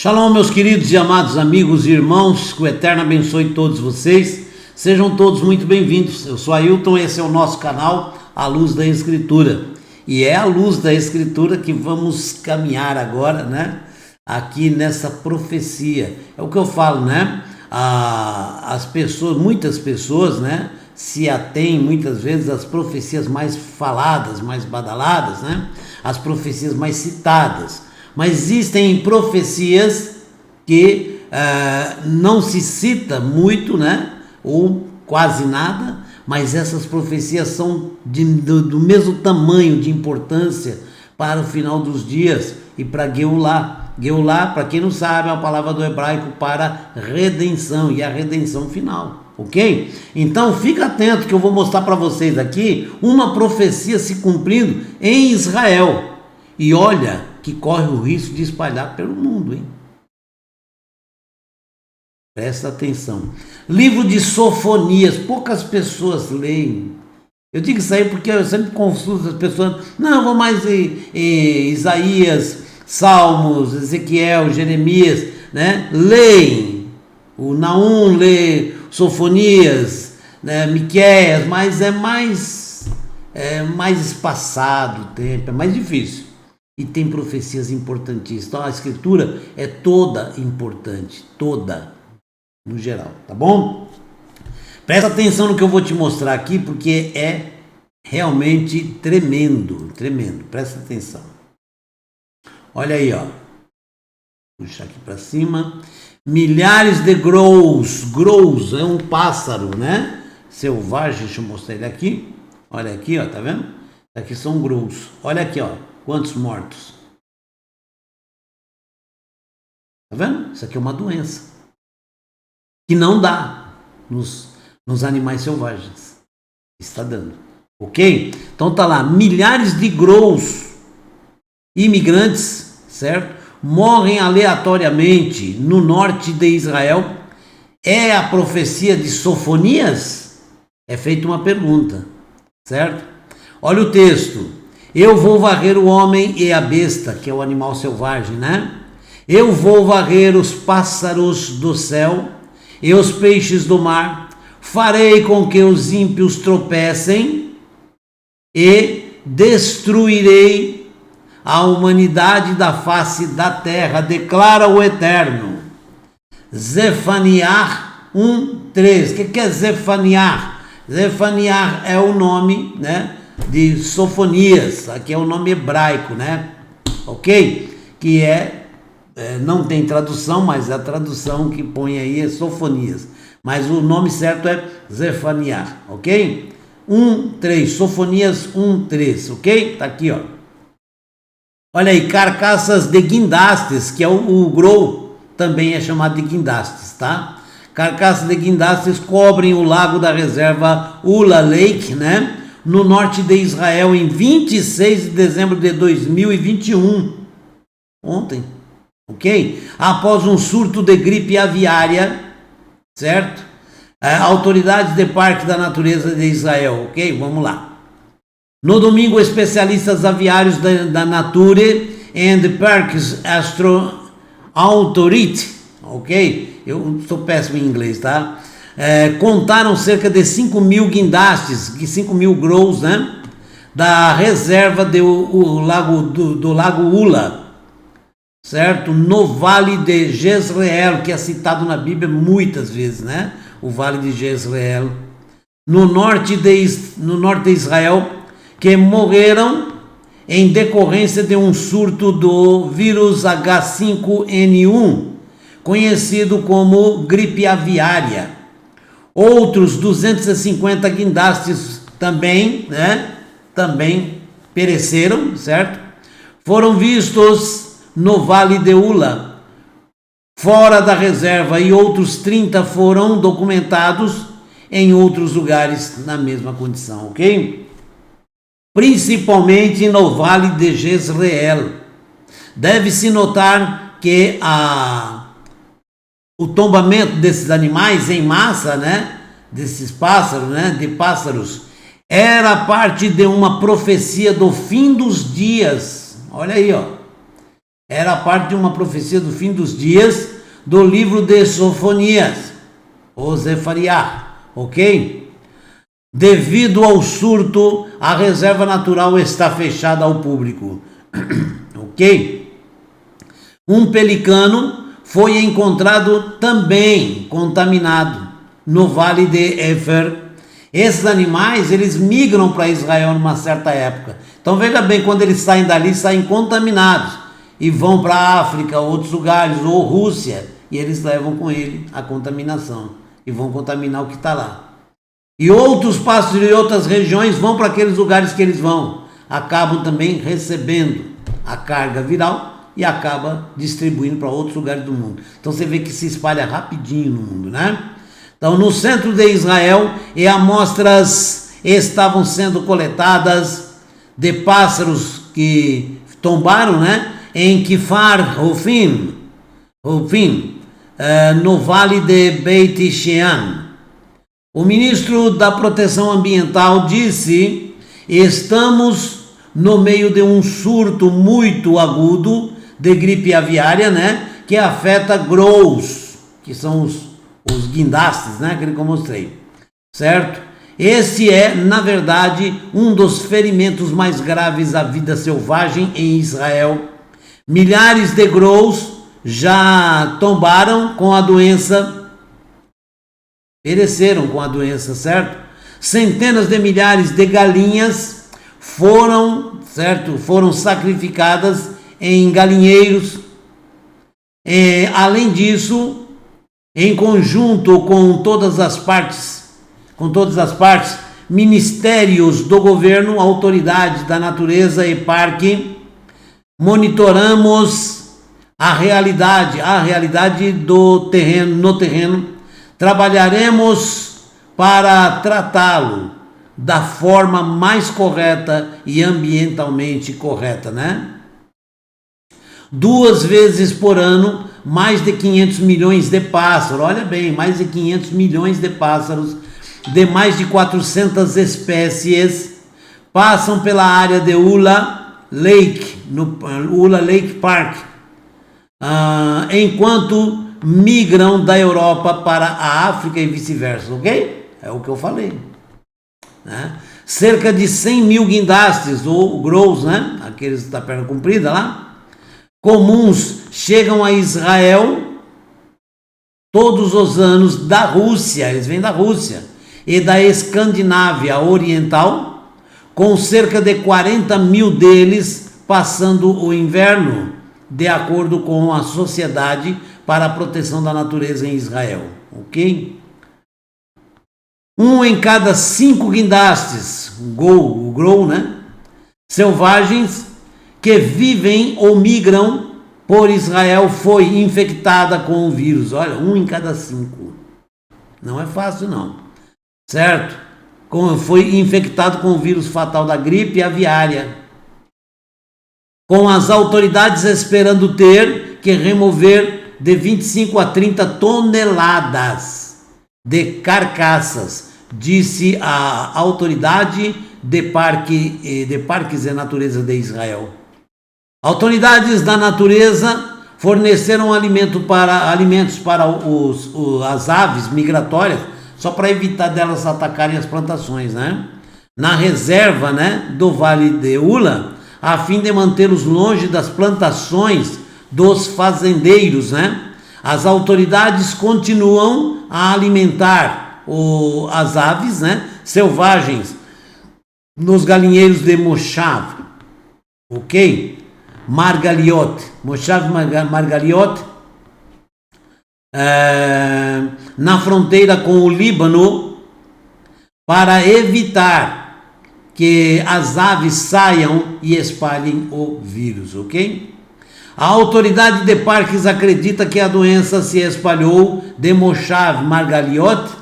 Shalom, meus queridos e amados amigos e irmãos, que o Eterno abençoe todos vocês, sejam todos muito bem-vindos. Eu sou Ailton, esse é o nosso canal, A Luz da Escritura, e é a luz da Escritura que vamos caminhar agora, né, aqui nessa profecia. É o que eu falo, né, as pessoas, muitas pessoas, né, se atêm muitas vezes às profecias mais faladas, mais badaladas, né, as profecias mais citadas. Mas existem profecias que não se cita muito, né? Ou quase nada, mas essas profecias são do mesmo tamanho de importância para o final dos dias e para Geulah. Geulah, para quem não sabe, é a palavra do hebraico para redenção, e a redenção final, ok? Então fica atento que eu vou mostrar para vocês aqui uma profecia se cumprindo em Israel. E olha que corre o risco de espalhar pelo mundo, hein? Presta atenção. Livro de Sofonias, poucas pessoas leem. Eu digo isso aí porque eu sempre consulto as pessoas. Não, vou mais em Isaías, Salmos, Ezequiel, Jeremias, né? Leem. O Naum lê Sofonias, né? Miqueias, mas é mais espaçado o tempo, é mais difícil. E tem profecias importantíssimas. Então a escritura é toda importante, toda, no geral, tá bom? Presta atenção no que eu vou te mostrar aqui, porque é realmente tremendo, tremendo. Presta atenção. Olha aí, ó. Puxar aqui para cima. Milhares de grows. Grows é um pássaro, né? Selvagem, deixa eu mostrar ele aqui. Olha aqui, ó, tá vendo? Aqui são grows. Olha aqui, ó. Quantos mortos? Tá vendo? Isso aqui é uma doença que não dá nos animais selvagens. Está dando, ok? Então tá lá, milhares de grows, imigrantes, certo? Morrem aleatoriamente no norte de Israel. É a profecia de Sofonias? É feita uma pergunta, certo? Olha o texto. Eu vou varrer o homem e a besta, que é o animal selvagem, né? Eu vou varrer os pássaros do céu e os peixes do mar. Farei com que os ímpios tropecem e destruirei a humanidade da face da terra, declara o Eterno. Zefaniah 1:3. O que é Zefaniah? Zefaniah é o nome, né, de Sofonias, aqui é o nome hebraico, né? Ok? Que não tem tradução, mas a tradução que põe aí é Sofonias. Mas o nome certo é Zefaniah, ok? 1:3, Sofonias 1:3, ok? Tá aqui, ó. Olha aí, carcaças de guindastes, que é o grow, também é chamado de guindastes, tá? Carcaças de guindastes cobrem o lago da reserva Ula Lake, né? No norte de Israel, em 26 de dezembro de 2021, ontem, ok? Após um surto de gripe aviária, certo? Autoridades de Parque da Natureza de Israel, ok? Vamos lá. No domingo, especialistas aviários da Nature and Parks Authority, ok? Eu sou péssimo em inglês, tá? Contaram cerca de 5.000 guindastes, 5.000 grows, né, da reserva do lago Ula, certo? No Vale de Jezreel, que é citado na Bíblia muitas vezes, né? O Vale de Jezreel, no norte de Israel, que morreram em decorrência de um surto do vírus H5N1, conhecido como gripe aviária. Outros 250 guindastes também, né? Também pereceram, certo? Foram vistos no Vale de Ula, fora da reserva, e outros 30 foram documentados em outros lugares na mesma condição, ok? Principalmente no Vale de Jezreel. Deve-se notar que o tombamento desses animais em massa, né, desses pássaros, né, de pássaros, era parte de uma profecia do fim dos dias. Olha aí, ó. Era parte de uma profecia do fim dos dias do livro de Sofonias, ou Zefariah, ok? Devido ao surto, a reserva natural está fechada ao público, ok? Um pelicano foi encontrado também contaminado no Vale de Efer. Esses animais, eles migram para Israel numa certa época. Então veja bem, quando eles saem dali, saem contaminados e vão para a África, outros lugares, ou Rússia, e eles levam com ele a contaminação e vão contaminar o que está lá. E outros pássaros de outras regiões vão para aqueles lugares que eles vão, acabam também recebendo a carga viral e acaba distribuindo para outros lugares do mundo. Então você vê que se espalha rapidinho no mundo, né? Então no centro de Israel, e amostras estavam sendo coletadas de pássaros que tombaram, né? Em Kfar Hofim, no vale de Beit Shean. O ministro da Proteção Ambiental disse: estamos no meio de um surto muito agudo de gripe aviária, né, que afeta grows, que são os guindastes, né, que eu mostrei, certo? Esse é, na verdade, um dos ferimentos mais graves à vida selvagem em Israel. Milhares de grows já tombaram com a doença, pereceram com a doença, certo? Centenas de milhares de galinhas foram sacrificadas em galinheiros. Além disso, em conjunto com todas as partes, ministérios do governo, autoridades da natureza e parque, monitoramos a realidade do terreno, no terreno, trabalharemos para tratá-lo da forma mais correta e ambientalmente correta, né? 2 vezes por ano, mais de 500 milhões de pássaros, olha bem, mais de 500 milhões de pássaros, de mais de 400 espécies, passam pela área de Ula Lake, no Ula Lake Park, enquanto migram da Europa para a África e vice-versa, ok? É o que eu falei, né? Cerca de 100 mil guindastes, ou grows, né? Aqueles da perna comprida lá, comuns, chegam a Israel todos os anos da Rússia, eles vêm da Rússia e da Escandinávia Oriental, com cerca de 40 mil deles passando o inverno, de acordo com a Sociedade para a Proteção da Natureza em Israel, ok? 1 em cada 5 guindastes, o grow, né? Selvagens que vivem ou migram por Israel foi infectada com o vírus. Olha, 1 em cada 5. Não é fácil não, certo? Foi infectado com o vírus fatal da gripe aviária, com as autoridades esperando ter que remover de 25 a 30 toneladas de carcaças, disse a autoridade de parques e natureza de Israel. Autoridades da natureza forneceram alimentos para as aves migratórias, só para evitar delas atacarem as plantações, né? Na reserva, né, do Vale de Ula, a fim de mantê-los longe das plantações dos fazendeiros, né? As autoridades continuam a alimentar as aves, né, selvagens nos galinheiros de Moshav, ok? Moshav Margaliot, na fronteira com o Líbano, para evitar que as aves saiam e espalhem o vírus, ok? A autoridade de parques acredita que a doença se espalhou de Moshav Margaliot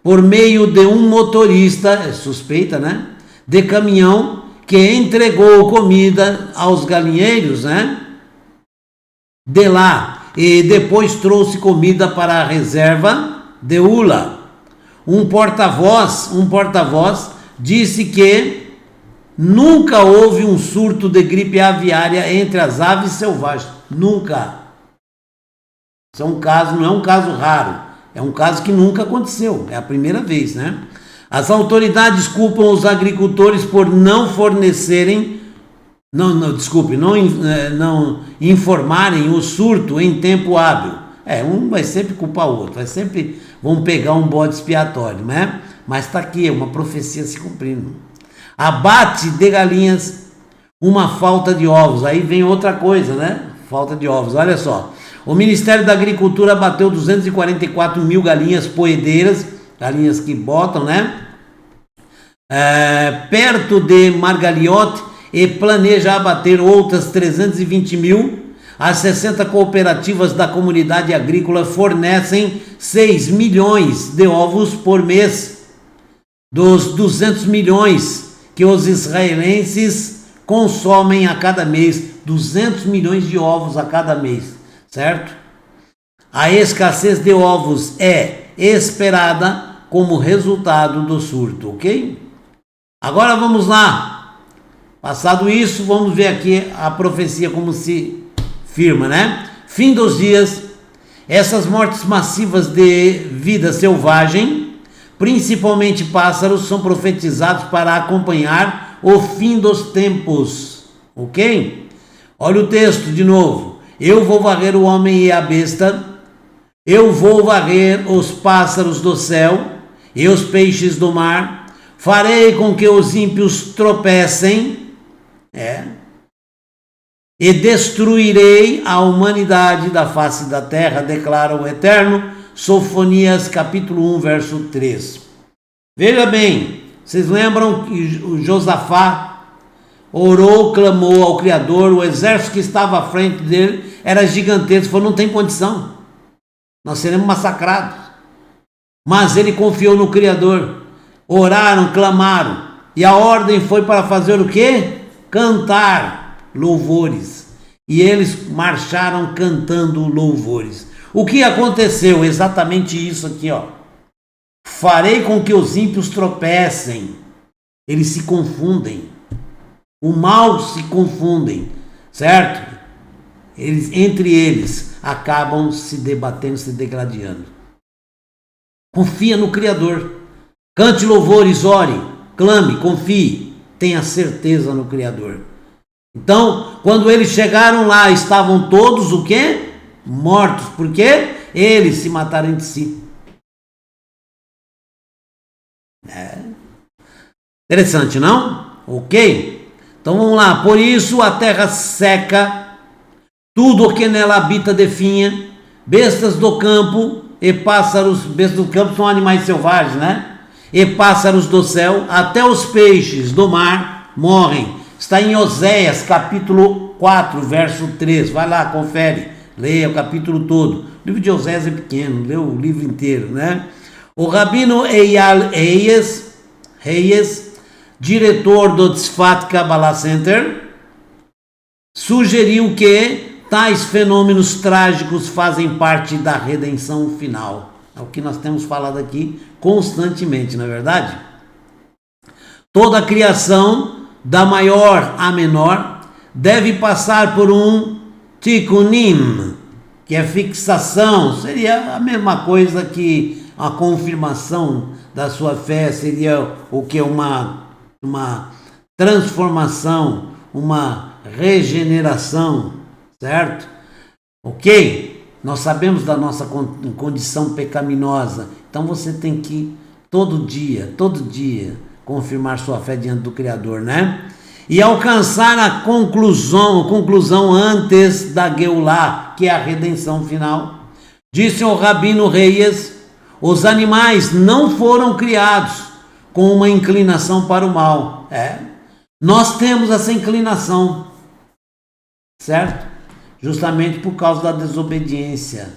por meio de um motorista, suspeita, né, de caminhão, que entregou comida aos galinheiros, né, de lá, e depois trouxe comida para a reserva de Ula. Um porta-voz disse que Nunca houve um surto de gripe aviária entre as aves selvagens. Nunca. Isso é um caso, não é um caso raro. É um caso que nunca aconteceu. É a primeira vez, né? As autoridades culpam os agricultores por não fornecerem, não informarem o surto em tempo hábil. Um vai sempre culpar o outro, vão pegar um bode expiatório, né? Mas está aqui, é uma profecia se cumprindo. Abate de galinhas, uma falta de ovos. Aí vem outra coisa, né? Falta de ovos, olha só. O Ministério da Agricultura abateu 244 mil galinhas poedeiras, galinhas que botam, né? Perto de Margaliote, e planeja abater outras 320 mil. As 60 cooperativas da comunidade agrícola fornecem 6 milhões de ovos por mês, dos 200 milhões que os israelenses consomem a cada mês. 200 milhões de ovos a cada mês, certo? A escassez de ovos é esperada como resultado do surto, ok? Agora vamos lá. Passado isso, vamos ver aqui a profecia como se firma, né? Fim dos dias, essas mortes massivas de vida selvagem, principalmente pássaros, são profetizados para acompanhar o fim dos tempos, ok? Olha o texto de novo. Eu vou varrer o homem e a besta, eu vou varrer os pássaros do céu e os peixes do mar, farei com que os ímpios tropecem, e destruirei a humanidade da face da terra, declara o Eterno. Sofonias capítulo 1, verso 3. Veja bem, vocês lembram que o Josafá orou, clamou ao Criador, o exército que estava à frente dele era gigantesco, falou, não tem condição, nós seremos massacrados. Mas ele confiou no Criador, oraram, clamaram, e a ordem foi para fazer o quê? Cantar louvores. E eles marcharam cantando louvores. O que aconteceu? Exatamente isso aqui, ó. Farei com que os ímpios tropecem. Eles se confundem. O mal se confundem, certo? Entre eles acabam se debatendo, se degradando. Confia no Criador. Cante louvores, ore, clame, confie. Tenha certeza no Criador. Então, quando eles chegaram lá, estavam todos o quê? Mortos, porque eles se mataram entre si. Interessante, não? Ok? Então vamos lá. Por isso a terra seca, tudo o que nela habita definha, bestas do campo e pássaros. Bestas do campo são animais selvagens, né? E pássaros do céu, até os peixes do mar morrem. Está em Oséias capítulo 4, verso 3. Vai lá, confere. Leia o capítulo todo. O livro de Oséias é pequeno, lê o livro inteiro, né? O rabino Eyal Reyes, diretor do Tzfat Kabbalah Center, sugeriu que tais fenômenos trágicos fazem parte da redenção final. É o que nós temos falado aqui constantemente, não é verdade? Toda a criação, da maior a menor, deve passar por um tikkunim, que é fixação. Seria a mesma coisa que a confirmação da sua fé, seria o que? Uma transformação, uma regeneração, certo? Ok? Nós sabemos da nossa condição pecaminosa, então você tem que todo dia, confirmar sua fé diante do Criador, né? E alcançar a conclusão antes da Geulah, que é a redenção final. Disse o rabino Reyes, os animais não foram criados com uma inclinação para o mal. Nós temos essa inclinação, certo? Justamente por causa da desobediência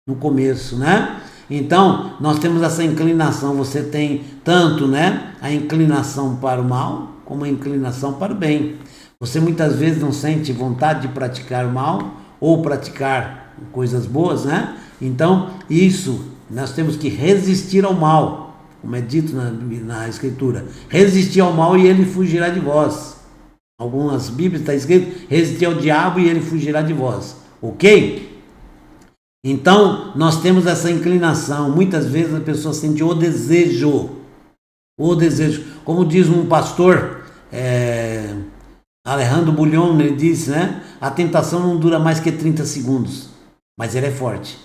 no começo, né? Então, nós temos essa inclinação. Você tem tanto, né, a inclinação para o mal, como a inclinação para o bem. Você muitas vezes não sente vontade de praticar o mal ou praticar coisas boas, né? Então, isso, nós temos que resistir ao mal, como é dito na Escritura. Resistir ao mal e ele fugirá de vós. Algumas Bíblias está escrito, resistir ao diabo e ele fugirá de vós. Ok? Então, nós temos essa inclinação. Muitas vezes a pessoa sente o desejo. Como diz um pastor, Alejandro Bullion, ele disse, né? A tentação não dura mais que 30 segundos, mas ela é forte.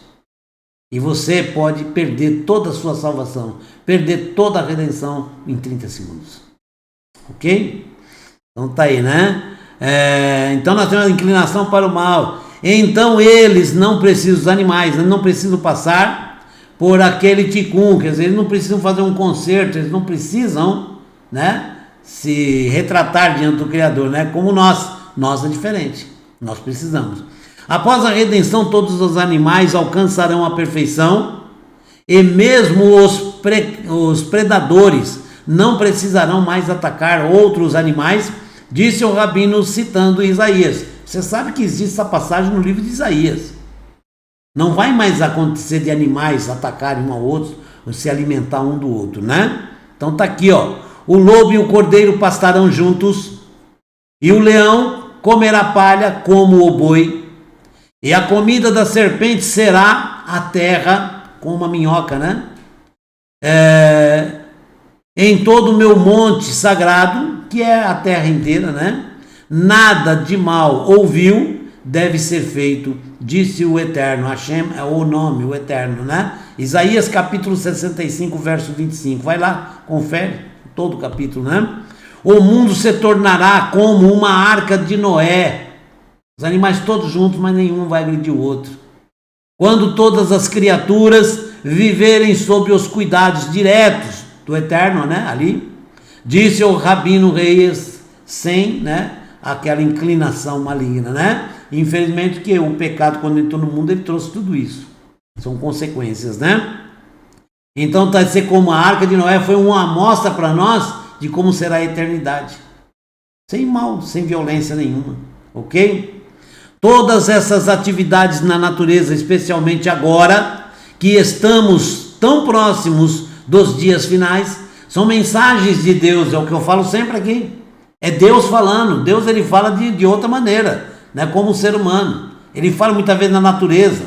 E você pode perder toda a sua salvação, perder toda a redenção em 30 segundos. Ok? Então tá aí, né? Então nós temos a inclinação para o mal. Então eles não precisam, os animais, não precisam passar por aquele ticum, quer dizer, eles não precisam fazer um concerto, eles não precisam, né, se retratar diante do Criador, né? Como nós é diferente, nós precisamos. Após a redenção, todos os animais alcançarão a perfeição e mesmo os predadores não precisarão mais atacar outros animais, disse o rabino citando Isaías. Você sabe que existe essa passagem no livro de Isaías. Não vai mais acontecer de animais atacarem um ao outro, ou se alimentar um do outro, né? Então tá aqui, ó. O lobo e o cordeiro pastarão juntos, e o leão comerá palha como o boi, e a comida da serpente será a terra, como uma minhoca, né? Em todo o meu monte sagrado, que é a terra inteira, né? Nada de mal ouviu, deve ser feito, disse o Eterno. Hashem é o nome, o Eterno, né? Isaías capítulo 65, verso 25. Vai lá, confere todo o capítulo, né? O mundo se tornará como uma arca de Noé. Os animais todos juntos, mas nenhum vai agredir o outro. Quando todas as criaturas viverem sob os cuidados diretos do Eterno, né? Ali, disse o Rabino Reis, sem, né, aquela inclinação maligna, né? Infelizmente que o pecado, quando entrou no mundo, ele trouxe tudo isso. São consequências, né? Então, tá ser como a arca de Noé foi uma amostra para nós de como será a eternidade. Sem mal, sem violência nenhuma, ok? Todas essas atividades na natureza, especialmente agora que estamos tão próximos dos dias finais, são mensagens de Deus, é o que eu falo sempre aqui. É Deus falando. Deus, ele fala de outra maneira, né? Como o ser humano. Ele fala muitas vezes na natureza,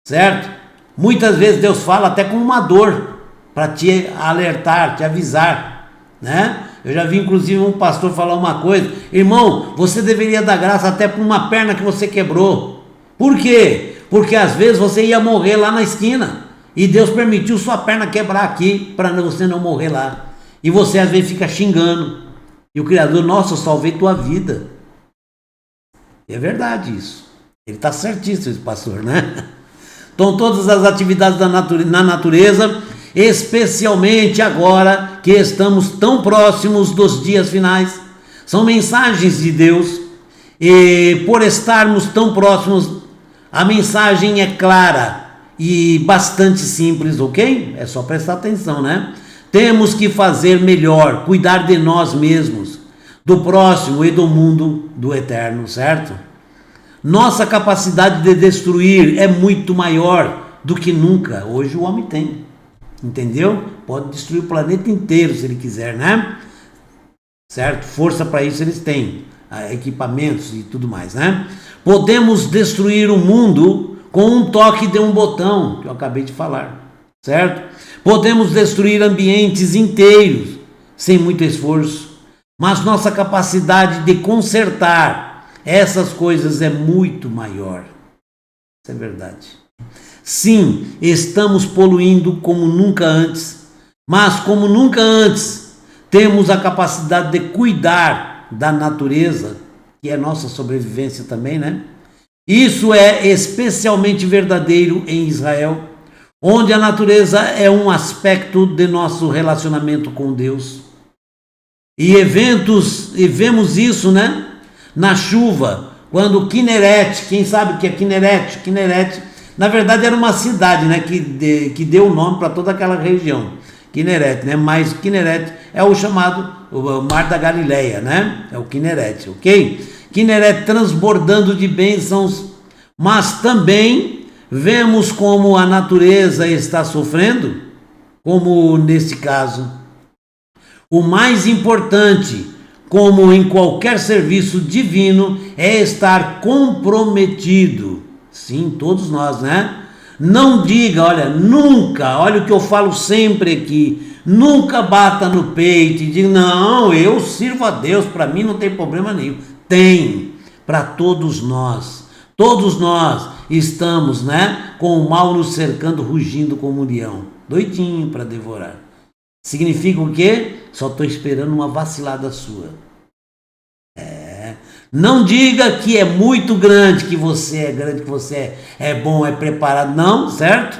certo? Muitas vezes Deus fala até com uma dor, para te alertar, te avisar, né? Eu já vi inclusive um pastor falar uma coisa: irmão, você deveria dar graça até por uma perna que você quebrou. Por quê? Porque às vezes você ia morrer lá na esquina, e Deus permitiu sua perna quebrar aqui, para você não morrer lá. E você às vezes fica xingando. E o Criador, nossa, eu salvei tua vida. E é verdade isso. Ele está certíssimo, esse pastor, né? Então, todas as atividades na natureza, especialmente agora que estamos tão próximos dos dias finais, são mensagens de Deus. E por estarmos tão próximos, a mensagem é clara e bastante simples, ok? É só prestar atenção, né? Temos que fazer melhor, cuidar de nós mesmos, do próximo e do mundo do eterno, certo? Nossa capacidade de destruir é muito maior do que nunca hoje o homem tem, entendeu? Pode destruir o planeta inteiro se ele quiser, né? Certo? Força para isso eles têm, equipamentos e tudo mais, né? Podemos destruir o mundo com um toque de um botão, que eu acabei de falar, certo? Podemos destruir ambientes inteiros sem muito esforço, mas nossa capacidade de consertar essas coisas é muito maior. Isso é verdade. Sim, estamos poluindo como nunca antes, mas como nunca antes temos a capacidade de cuidar da natureza, que é nossa sobrevivência também, né? Isso é especialmente verdadeiro em Israel, onde a natureza é um aspecto de nosso relacionamento com Deus. E vemos isso, né? Na chuva, quando o Kinneret, quem sabe o que é Kinneret? Kinneret, na verdade, era uma cidade, né? Que deu o nome para toda aquela região, Kinneret, né? Mas Kinneret é o chamado o Mar da Galileia, né? É o Kinneret, ok? Kinneret transbordando de bênçãos, mas também vemos como a natureza está sofrendo, como nesse caso. O mais importante, como em qualquer serviço divino, é estar comprometido. Sim, todos nós, né? Não diga, olha, nunca, olha o que eu falo sempre aqui, nunca bata no peito e diga, não, eu sirvo a Deus, para mim não tem problema nenhum. Tem, para todos nós estamos, né, com o mal nos cercando, rugindo como um leão, doidinho para devorar. Significa o quê? Só estou esperando uma vacilada sua. Não diga que é muito grande, que você é bom, é preparado, não, certo?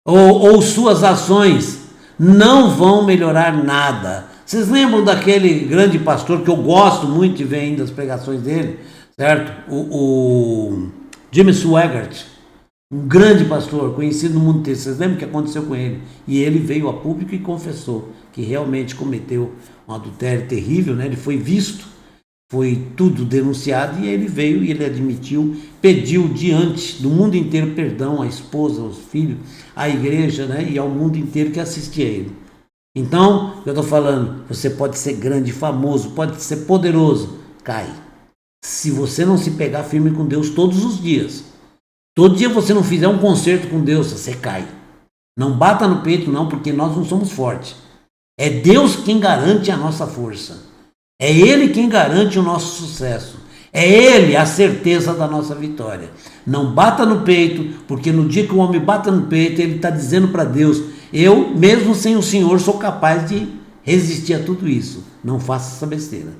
Ou suas ações não vão melhorar nada. Vocês lembram daquele grande pastor que eu gosto muito de ver ainda as pregações dele, certo? O Jimmy Swaggart, um grande pastor, conhecido no mundo inteiro. Vocês lembram o que aconteceu com ele? E ele veio a público e confessou que realmente cometeu um adultério terrível, né? Ele foi visto, foi tudo denunciado, e ele veio e ele admitiu, pediu diante do mundo inteiro perdão à esposa, aos filhos, à igreja, né? E ao mundo inteiro que assistia a ele. Então, eu estou falando, você pode ser grande, famoso, pode ser poderoso, cai. Se você não se pegar firme com Deus todos os dias, todo dia você não fizer um concerto com Deus, você cai. Não bata no peito não, porque nós não somos fortes. É Deus quem garante a nossa força. É Ele quem garante o nosso sucesso. É Ele a certeza da nossa vitória. Não bata no peito, porque no dia que o homem bata no peito, ele está dizendo para Deus, eu, mesmo sem o Senhor, sou capaz de resistir a tudo isso. Não faça essa besteira.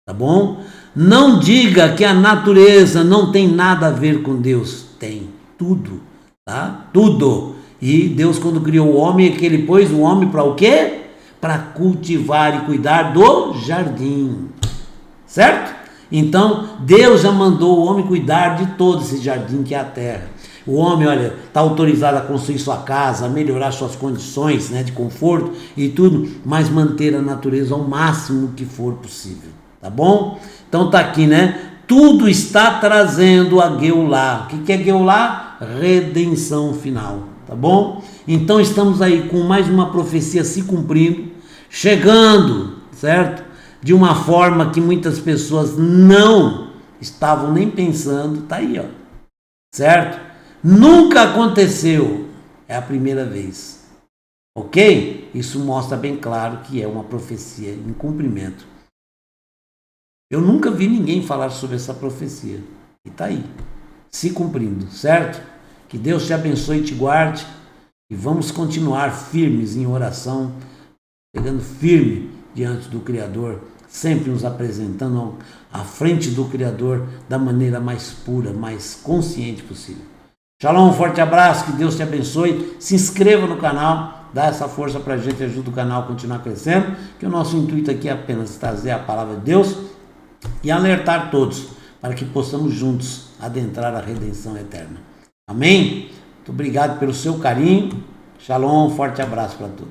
Tá bom? Não diga que a natureza não tem nada a ver com Deus. Tem. Tudo. Tá? Tudo. E Deus, quando criou o homem, é que ele pôs o homem para o quê? Para cultivar e cuidar do jardim. Certo? Então, Deus já mandou o homem cuidar de todo esse jardim que é a terra. O homem, olha, está autorizado a construir sua casa, a melhorar suas condições, né, de conforto e tudo, mas manter a natureza ao máximo que for possível. Tá bom? Então tá aqui, né? Tudo está trazendo a Geulah. O que é Geulah? Redenção final. Tá bom? Então estamos aí com mais uma profecia se cumprindo, chegando, certo? De uma forma que muitas pessoas não estavam nem pensando. Tá aí, ó. Certo? Nunca aconteceu. É a primeira vez. Ok? Isso mostra bem claro que é uma profecia em cumprimento. Eu nunca vi ninguém falar sobre essa profecia. E está aí, se cumprindo, certo? Que Deus te abençoe e te guarde. E vamos continuar firmes em oração, pegando firme diante do Criador, sempre nos apresentando à frente do Criador da maneira mais pura, mais consciente possível. Shalom, um forte abraço, que Deus te abençoe. Se inscreva no canal, dá essa força para a gente, ajuda o canal a continuar crescendo, que o nosso intuito aqui é apenas trazer a palavra de Deus e alertar todos para que possamos juntos adentrar a redenção eterna. Amém? Muito obrigado pelo seu carinho. Shalom, um forte abraço para todos.